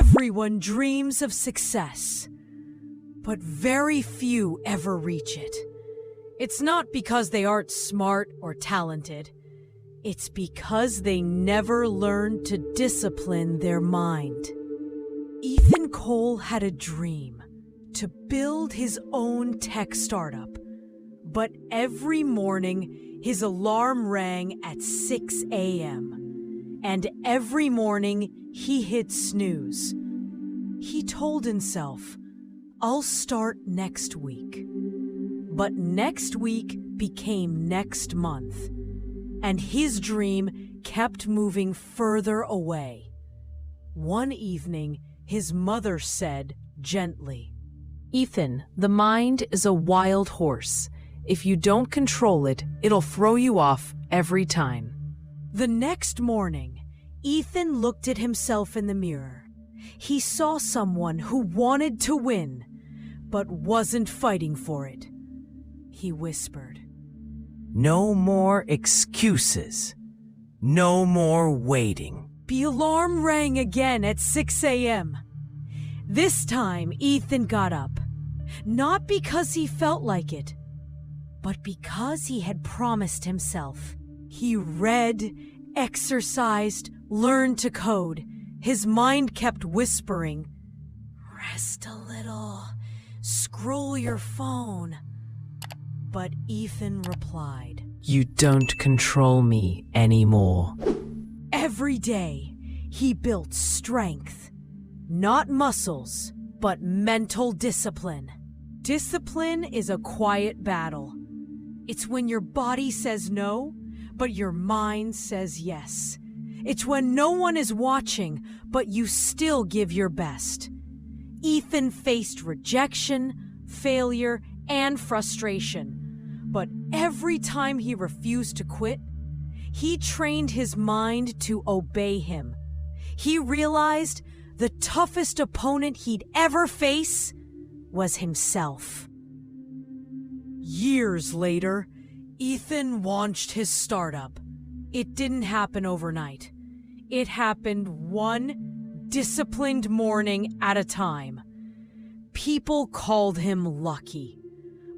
Everyone dreams of success, but very few ever reach it. It's not because they aren't smart or talented. It's because they never learned to discipline their mind. Ethan Cole had a dream to build his own tech startup, but every morning his alarm rang at 6 a.m. and every morning he hit snooze. He told himself, "I'll start next week." But next week became next month, and his dream kept moving further away. One evening, his mother said gently, "Ethan, the mind is a wild horse. If you don't control it, it'll throw you off every time." The next morning, Ethan looked at himself in the mirror. He saw someone who wanted to win, but wasn't fighting for it. He whispered, "No more excuses. No more waiting." The alarm rang again at 6 a.m. This time, Ethan got up, not because he felt like it, but because he had promised himself. He read, exercised, learned to code. His mind kept whispering, "Rest a little, scroll your phone." But Ethan replied, "You don't control me anymore." Every day, he built strength, not muscles, but mental discipline. Discipline is a quiet battle. It's when your body says no, but your mind says yes. It's when no one is watching, but you still give your best. Ethan faced rejection, failure, and frustration. But every time he refused to quit, he trained his mind to obey him. He realized the toughest opponent he'd ever face was himself. Years later, Ethan launched his startup. It didn't happen overnight. It happened one disciplined morning at a time. People called him lucky,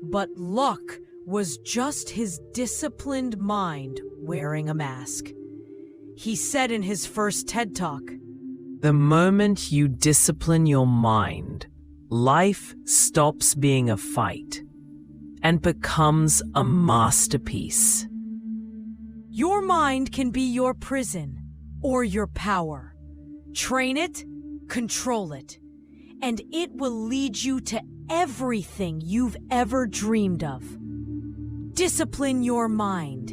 but luck was just his disciplined mind wearing a mask. He said in his first TED Talk, "The moment you discipline your mind, life stops being a fight and becomes a masterpiece." Your mind can be your prison or your power. Train it, control it, and it will lead you to everything you've ever dreamed of. Discipline your mind,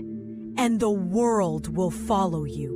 and the world will follow you.